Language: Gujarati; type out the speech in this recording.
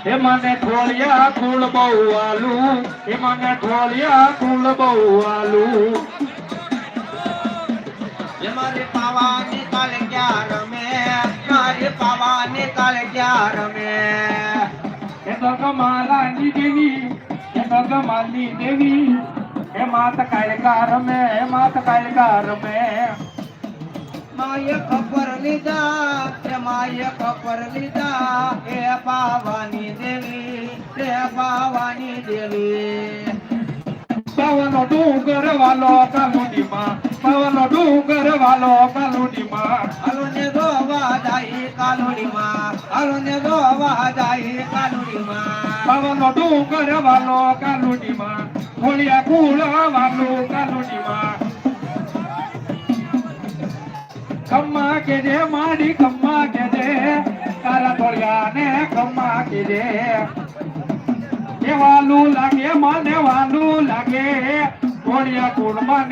એ મને ઢોળિયા કુળ બહુ આલું, એ મને ઢોળિયા કુળ બહુ આલું. મારી પાવાની કાલે ક્યાં રમે, મારી પાવાની કાલે ક્યાં રમે. એ તો કમાલાની દેવી, એ તો કમાલની દેવી, એ માત કાયકા રમે, એ માત કાયકા રમે. માએ ખબર લીધા, એ માએ ખબર લીધા, એ પાવાની દેવી, એ પાવાની દેવી. પવનો ડુંગર વાલો કાલુડીમાં, પવનો ડુંગર વાલો કાલુડીમાં. હાલો ને ગોવા જાય કાલુડીમાં, હાલો ને ગોવા જાય કાલુડીમાં. પવનો ડુંગર વાલો કાલુડીમાં, ઢોળિયા કુળ વાલો કાલુડીમાં. ખમ્મા કે જે માડી ખમ્મા કે જે, તારા ઢોળિયા ને ખમ્મા કે જે. એ વાલું લાગે મને વાલું લાગે, ઢોળિયા કુળમાં